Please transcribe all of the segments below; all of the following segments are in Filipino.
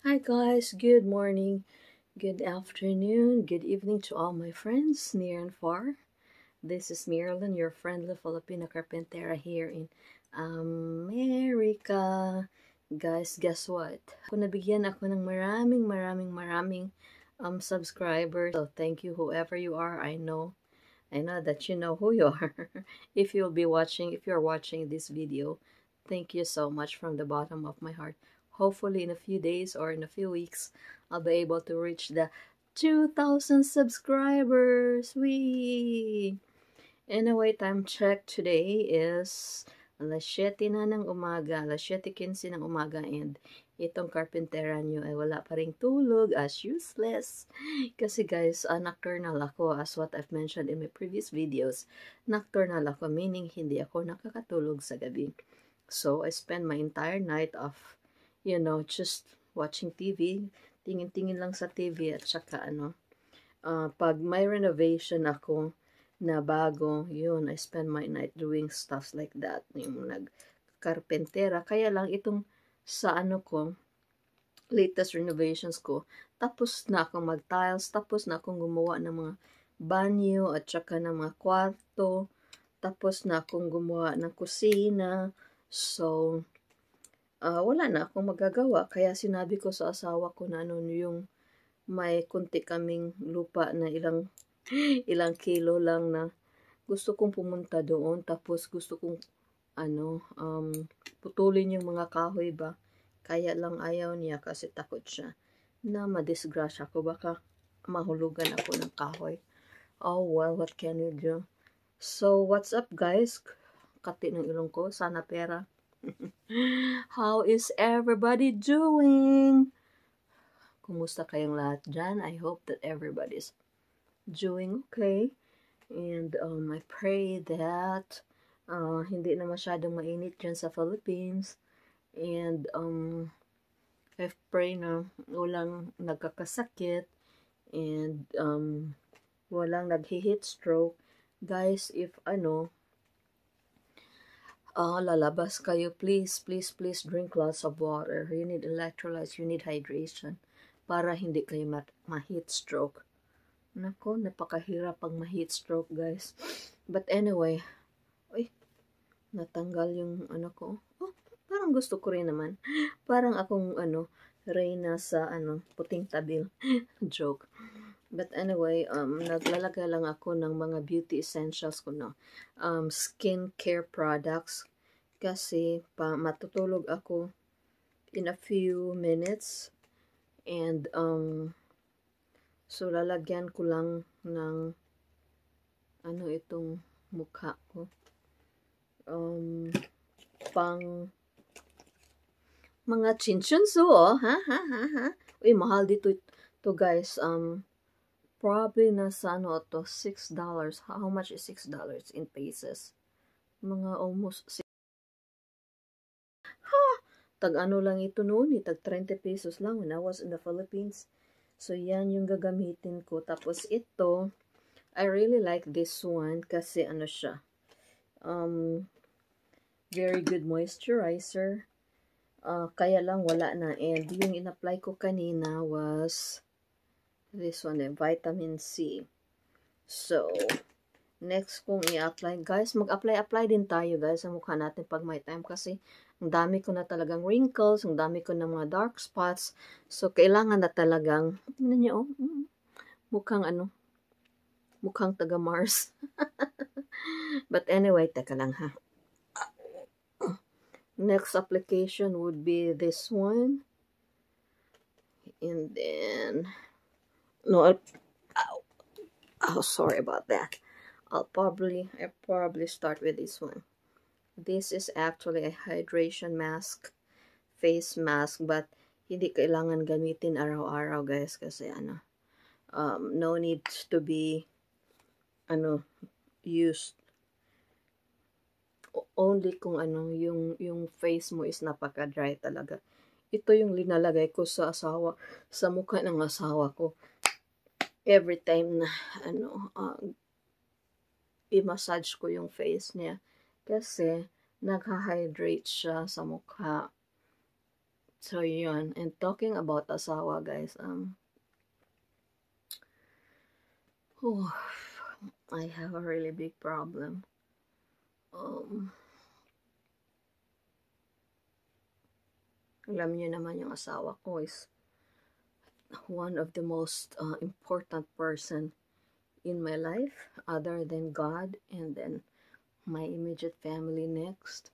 Hi guys, good morning, good afternoon, good evening to all my friends near and far. This is Marilyn, your friendly Filipino Carpentera here in America. Guys, guess what? Nabigyan ako ng maraming subscribers. So thank you whoever you are. I know that you know who you are. If you're watching this video, thank you so much from the bottom of my heart. Hopefully in a few days or in a few weeks, I'll be able to reach the 2,000 subscribers. Wee! Anyway, time check today is alas 7 na ng umaga, alas 7:15 ng umaga, and itong carpentera nyo ay wala pa ring tulog as useless. Kasi guys, nocturnal ako, as what I've mentioned in my previous videos. Nocturnal ako, meaning hindi ako nakakatulog sa gabi. So, I spend my entire night of, just watching TV, tingin-tingin lang sa TV, at saka pag may renovation ako na bago, yun, I spend my night doing stuff like that, yung nag-carpentera. Kaya lang itong sa latest renovations ko, tapos na akong mag-tiles, tapos na akong gumawa ng mga banyo at saka ng mga kwarto, tapos na akong gumawa ng kusina. So, wala na akong magagawa. Kaya sinabi ko sa asawa ko na yung may kunti kaming lupa na ilang kilo lang na gusto kong pumunta doon, tapos gusto kong putulin yung mga kahoy ba. Kaya lang ayaw niya kasi takot siya na madisgrasya ko, baka mahulugan ako ng kahoy. Oh well, what can you do? So, what's up guys? Kati ng ilong ko, sana pera. How is everybody doing? Kumusta kayong lahat dyan? I hope that everybody's doing okay. And I pray that hindi na masyadong mainit dyan sa Philippines. And I pray na walang nagkakasakit and walang nag-heat stroke. Guys, if lalabas kayo, please drink lots of water. You need electrolytes, you need hydration para hindi kayo ma-heat stroke. Nako, napakahirap pang ma-heat stroke, guys. But anyway, natanggal yung ko. Oh, parang gusto ko rin naman. Parang akong Reyna sa puting tabil. Joke. But anyway, naglalagay lang ako ng mga beauty essentials ko skin care products kasi matutulog ako in a few minutes, and so lalagyan ko lang ng itong mukha ko pang mga chinchunso, ha. Uy, mahal dito to guys. Probably nasa to $6. How much is $6 in pesos? Mga almost tag lang ito noon, tag 30 pesos lang when I was in the Philippines. So yan yung gagamitin ko. Tapos ito, I really like this one kasi siya, very good moisturizer. Kaya lang wala na, and yung in-apply ko kanina was this one, vitamin C. So, next kong i-apply, guys, mag-apply din tayo, guys, sa mukha natin pag may time, kasi ang dami ko na talagang wrinkles, ang dami ko na mga dark spots. So, kailangan na talagang, tingnan niyo, mukhang taga Mars. But anyway, teka lang ha. Next application would be this one. And then, no, sorry about that. I'll probably start with this one. This is actually a hydration mask, face mask, but hindi kailangan gamitin araw-araw, guys, kasi no need to be used only kung yung face mo is napaka-dry talaga. Ito yung linalagay ko sa mukha ng asawa ko every time na i-massage ko yung face niya, kasi nag-hydrate siya sa mukha. So, yun. And talking about asawa, guys, oh, I have a really big problem. Alam niyo naman yung asawa ko is one of the most important person in my life other than God and then my immediate family next.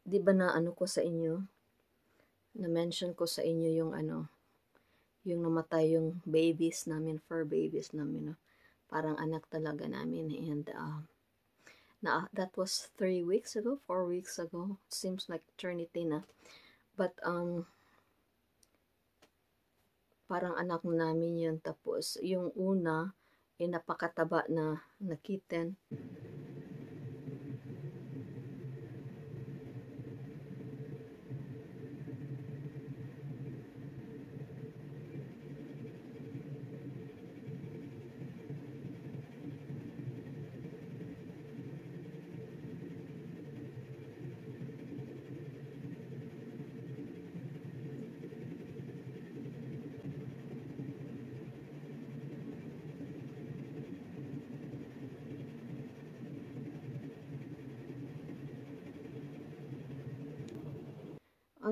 Di ba na ano ko sa inyo, na-mention ko sa inyo yung yung namatay yung babies namin, fur babies namin, no? Parang anak talaga namin and that was 3 weeks ago, 4 weeks ago. Seems like eternity na. But parang anak namin yun. Tapos yung una, napakataba na kitten.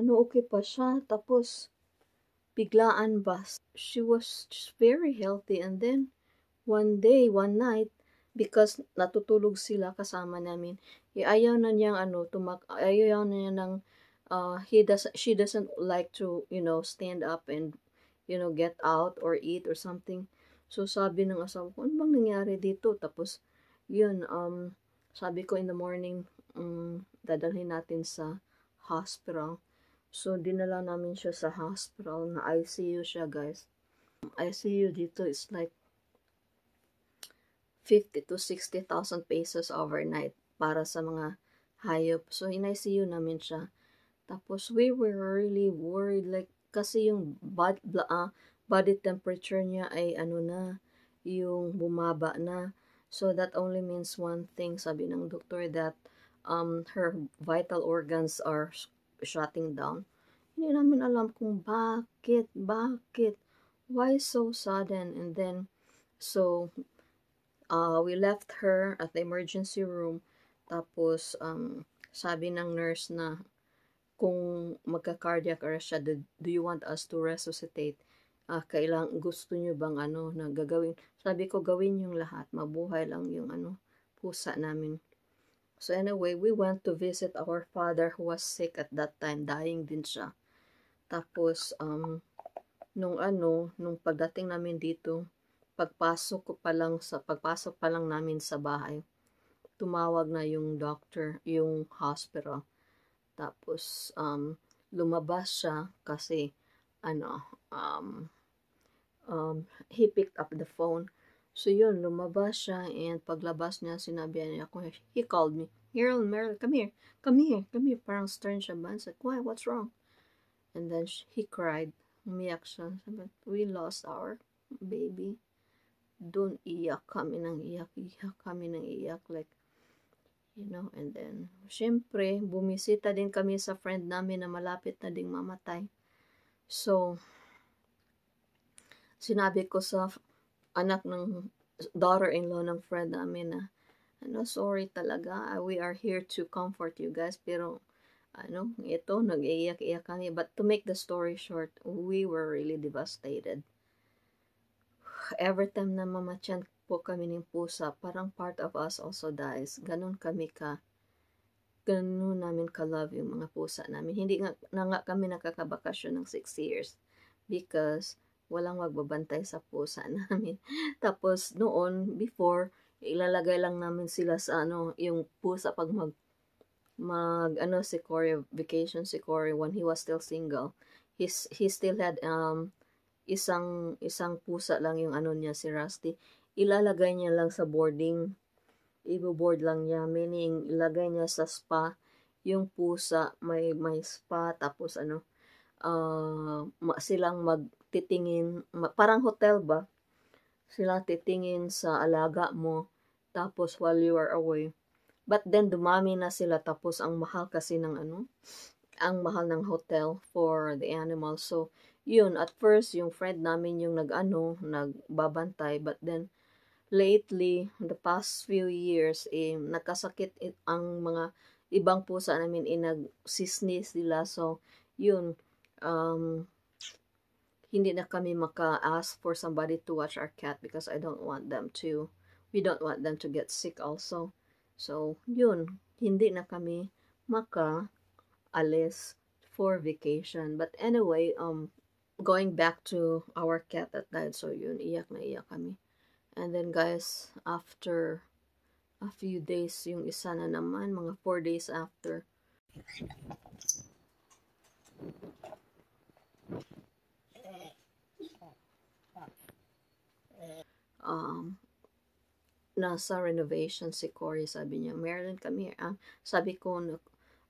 Okay pa siya. Tapos, biglaan ba? She was just very healthy. And then, one day, one night, because natutulog sila kasama namin, ayaw na niyang ayaw na niya ng, she doesn't like to, stand up and, get out or eat or something. So, sabi ng asawa ko, ano bang nangyari dito? Tapos, yun, sabi ko in the morning, dadalhin natin sa hospital. So, dinala namin siya sa hospital na ICU siya, guys. ICU dito is like 50 to 60,000 pesos overnight para sa mga hayop. So, in ICU namin siya. Tapos, we were really worried. Like, kasi yung body temperature niya ay yung bumaba na. So, that only means one thing, sabi ng doktor, that her vital organs are shutting down. Hindi namin alam kung bakit, why so sudden. And then, so, we left her at the emergency room. Tapos, sabi ng nurse na kung magka-cardiac arrest siya, do you want us to resuscitate? Gusto nyo bang na gagawin? Sabi ko, gawin yung lahat. Mabuhay lang yung pusa namin. So anyway, we went to visit our father who was sick at that time. Dying din siya. Tapos, nung pagdating namin dito, pagpasok pa lang namin sa bahay, tumawag na yung doctor, yung hospital. Tapos, lumabas siya kasi, he picked up the phone. So, yun, lumabas siya, and paglabas niya, sinabi niya ako, he called me, Meryl, come here, parang stern siya ba? I said, why, what's wrong? And then, he cried, umiyak siya, sabi, we lost our baby. Doon iyak kami ng iyak, like, and then, syempre, bumisita din kami sa friend namin na malapit na ding mamatay. So, sinabi ko sa anak ng daughter-in-law ng friend namin na, sorry talaga, we are here to comfort you guys, pero, ito, nag-iiyak-iyak kami. But to make the story short, we were really devastated. Every time na mamatyan po kami ng pusa, parang part of us also dies. Ganun namin ka-love yung mga pusa namin. Hindi nga kami nakakabakasyon ng 6 years because walang magbabantay sa pusa namin. Tapos noon, before, ilalagay lang namin sila sa yung pusa pag si Corey, vacation si Corey when he was still single. He still had isang pusa lang yung niya, si Rusty. Ilalagay niya lang sa boarding. Ibo-board lang niya, meaning ilagay niya sa spa. Yung pusa may spa, tapos silang magtitingin, parang hotel ba? Sila titingin sa alaga mo, tapos while you are away. But then dumami na sila, tapos ang mahal kasi ng ang mahal ng hotel for the animal. So, yun, at first, yung friend namin yung nagbabantay, but then, lately, the past few years, nagkasakit ang mga ibang pusa namin, nagsisneeze sila. So, yun, um, hindi na kami maka-ask for somebody to watch our cat because we don't want them to get sick also. So, yun, hindi na kami maka-alis for vacation. But anyway, going back to our cat that died, so yun, iyak na iyak kami. And then guys, after a few days, yung isa na naman, mga 4 days after, um, nasa renovation si Cory, sabi niya, Marilyn, kami, sabi ko,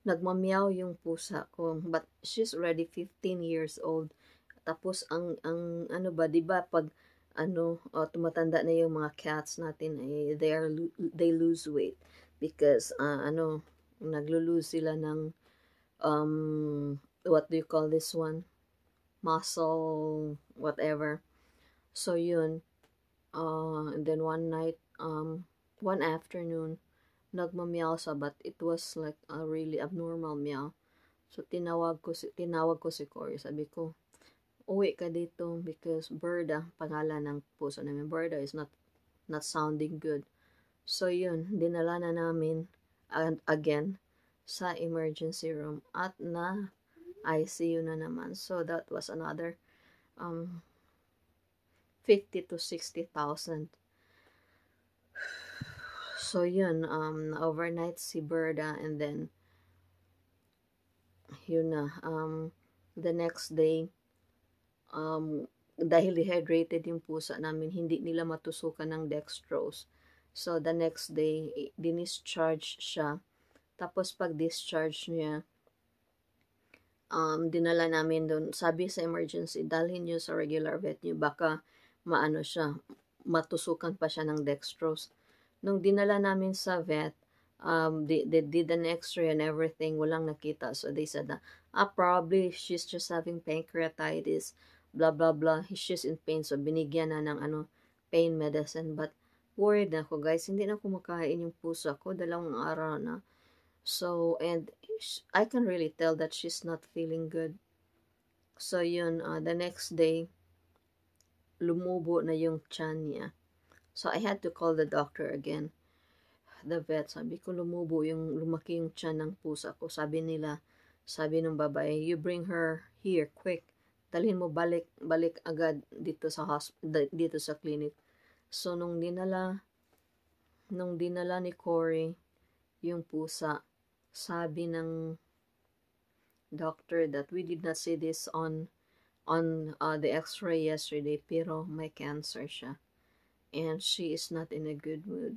nagmamiyaw yung pusa ko, but she's already 15 years old. Tapos, ang ano ba, di ba, pag, tumatanda na yung mga cats natin, they lose weight, because, naglo-lose sila ng, what do you call this one? Muscle, whatever. So, yun, and then one afternoon, nagmamiyaw sa, but it was like a really abnormal meow. So, tinawag ko si Cory. Sabi ko, uwi ka dito because Berda, pangalan ng puso namin, Berda is not sounding good. So, yun, dinala na namin again sa emergency room at na ICU na naman. So, that was another 50 to 60,000. So, yun, overnight si Berda, and then, yun na, the next day, dahil dehydrated yung pusa namin, hindi nila matusukan ng dextrose. So, the next day, dinischarge siya. Tapos, pag discharge niya, dinala namin doon. Sabi sa emergency, dalhin nyo sa regular vet nyo, baka matusukan pa siya ng dextrose. Nung dinala namin sa vet, they did an x-ray and everything, walang nakita. So, they said na, probably she's just having pancreatitis, blah, blah, blah. She's in pain. So, binigyan na ng pain medicine. But, worried na ako, guys. Hindi na kumakain yung pusa ko. 2 araw na. So, and I can really tell that she's not feeling good. So, yun, the next day, lumubo na yung tiyan niya. So, I had to call the doctor again. The vet, sabi ko, lumaki yung tiyan ng pusa ko. Sabi ng babae, you bring her here, quick. Dalhin mo balik agad dito sa clinic. So, nung dinala ni Cory yung pusa, sabi ng doctor that we did not see this on the x-ray yesterday, pero may cancer siya. And she is not in a good mood.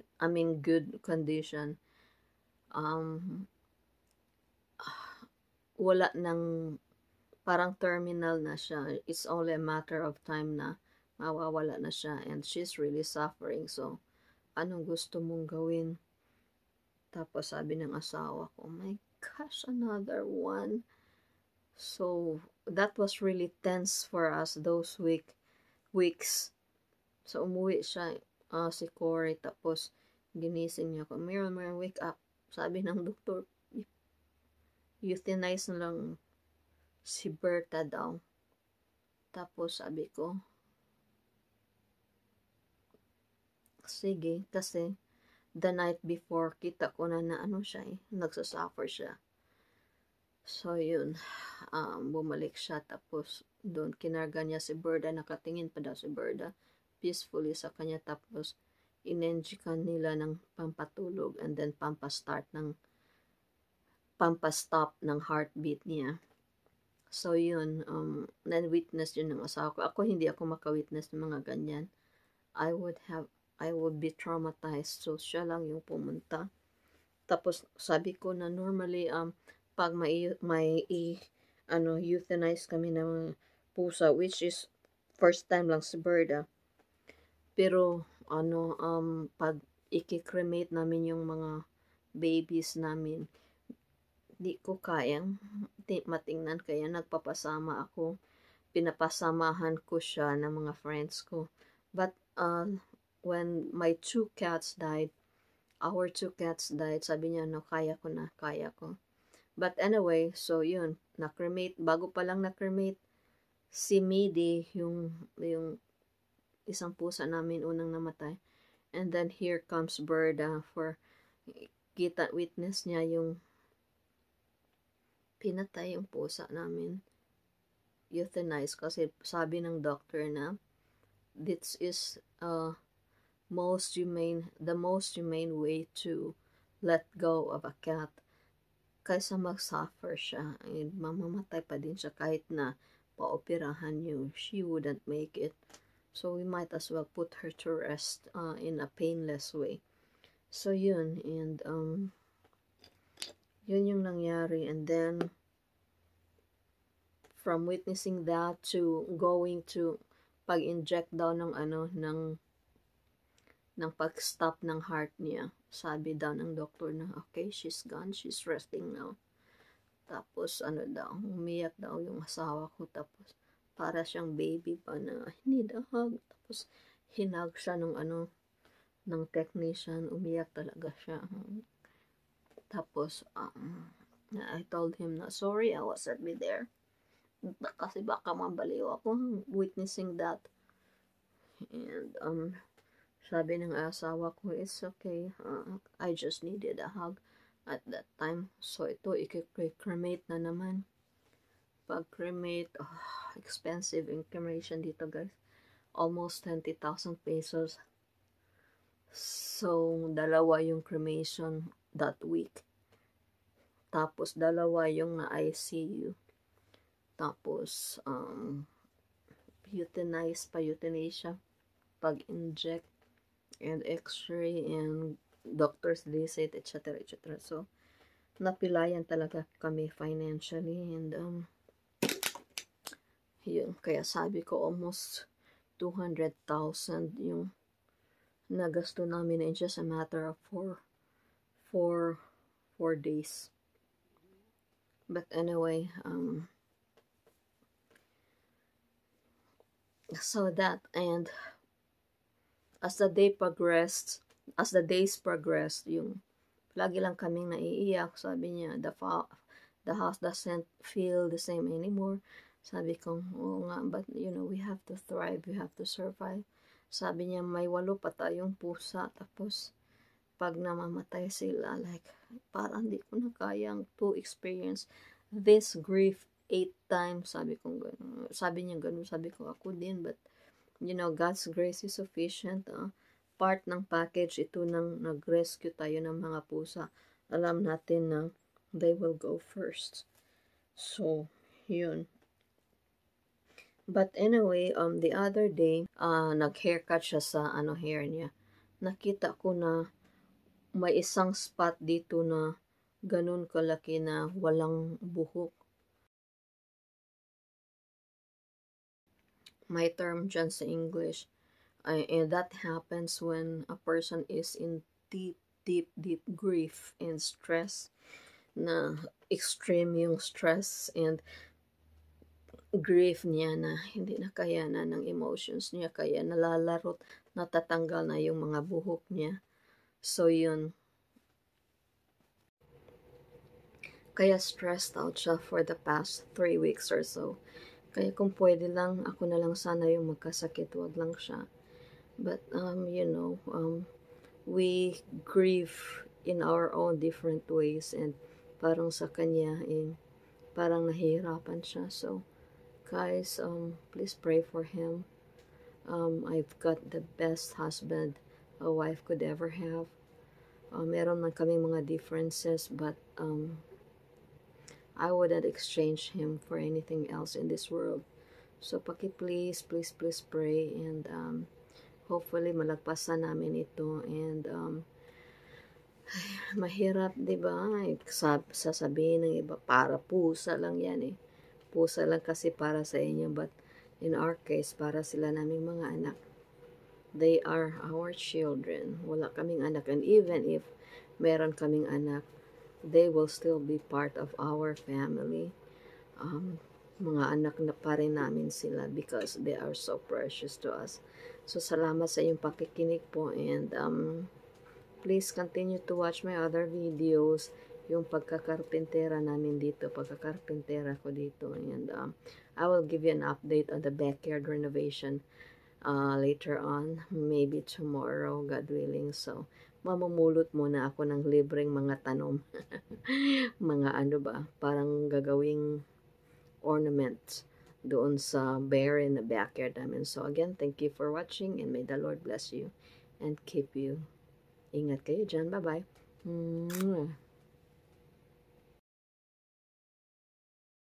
Good condition. Wala nang, parang terminal na siya. It's only a matter of time na mawawala na siya. And she's really suffering. So, anong gusto mong gawin? Tapos sabi ng asawa ko, oh my gosh, another one. So, that was really tense for us those weeks. So, umuwi siya, si Cory, tapos, ginising niya ako, Meron, wake up. Sabi ng doktor, euthanize na lang si Berta daw. Tapos, sabi ko, sige, kasi, the night before, kita ko na siya nagsasuffer siya. So, yun, bumalik siya, tapos, doon, kinarga niya si Berta, nakatingin pa daw si Berta, peacefully sa kanya, tapos inenjikan nila ng pampatulog and then pampastop ng heartbeat niya. So yun, nan-witness yun ng asawa ko. Ako hindi ako maka-witness ng mga ganyan. I would be traumatized. So siya lang yung pumunta. Tapos sabi ko na normally pag euthanize kami ng pusa, which is first time lang si Berta. Pero, pag i-cremate namin yung mga babies namin, di ko kayang matingnan, kaya nagpapasama ako. Pinapasamahan ko siya ng mga friends ko. But when my two cats died, our two cats died, sabi niya, no, kaya ko na, kaya ko. But anyway, so yun, na-cremate, bago pa lang na-cremate, si Midi, yung isang pusa namin unang namatay. And then here comes Berda for, witness niya yung pinatay yung pusa namin. Euthanized kasi sabi ng doctor na this is the most humane way to let go of a cat, kaysa mag-suffer siya and mamamatay pa din siya kahit na paoperahan niyo, she wouldn't make it. So we might as well put her to rest in a painless way. So yun, and yun yung nangyari. And then from witnessing that to going to pag-inject daw ng ng pag-stop ng heart niya. Sabi daw ng doctor na, okay, she's gone, she's resting now. Tapos, umiyak daw yung asawa ko. Tapos, para siyang baby pa na, I need a hug. Tapos, hinag siya ng technician. Umiyak talaga siya. Tapos, I told him na, sorry, I wasn't be there. Kasi baka mabaliw ako witnessing that. And, sabi ng asawa ko, it's okay. I just needed a hug at that time. So, ito, i-cremate na naman. Pag-cremate, expensive in cremation dito, guys. Almost 20,000 pesos. So, dalawa yung cremation that week. Tapos, dalawa yung na-ICU. Tapos, euthanasia, pag-inject, and x-ray, and doctor's visit, etc. etc. So, napilayan talaga kami financially, and yun, kaya sabi ko almost 200,000 yung nagasto namin in just a matter of 4 days. But anyway, so that, and as the days progressed, yung lagi lang kaming naiiyak. Sabi niya, the house doesn't feel the same anymore. Sabi ko, oo nga, but we have to thrive, we have to survive. Sabi niya, may 8 pa tayong pusa. Tapos, pag namamatay sila, like, parang di ko na kayang to experience this grief 8 times. Sabi ko, gano'n. Sabi niya gano'n. Sabi ko, ako din, but God's grace is sufficient. Part ng package ito nang nag-rescue tayo ng mga pusa. Alam natin na they will go first. So, yun. But anyway, the other day, nag-haircut siya sa hair niya. Nakita ko na may isang spot dito na ganun kalaki na walang buhok. My term dyan sa English. And that happens when a person is in deep grief and stress, na extreme yung stress and grief niya na hindi na kayanan ng emotions niya, kaya nalalarot, natatanggal na yung mga buhok niya. So yun, kaya stressed out siya for the past 3 weeks or so. Kaya kung pwede lang, ako na lang sana yung magkasakit, wag lang siya. But, we grieve in our own different ways, and parang sa kanya, parang nahihirapan siya. So, guys, please pray for him. I've got the best husband a wife could ever have. Meron man kaming mga differences, but, I wouldn't exchange him for anything else in this world. So, please pray, and hopefully malagpasan namin ito. And mahirap, 'di ba? Sasabihin ng iba, para pusa lang 'yan eh. Pusa lang kasi para sa inyo, but in our case, para sila naming mga anak. They are our children. Wala kaming anak, and even if meron kaming anak, they will still be part of our family. Mga anak na pa rin namin sila because they are so precious to us. So, salamat sa iyong pakikinig po, and please continue to watch my other videos, yung pagkakarpentera namin dito, pagkakarpentera ko dito, and I will give you an update on the backyard renovation later on, maybe tomorrow, God willing. So, mamumulot muna ako ng libreng mga tanom. Mga ano ba, parang gagawing ornaments doon sa bare in the backyard namin. So, again, thank you for watching, and may the Lord bless you and keep you. Ingat kayo dyan. Bye-bye.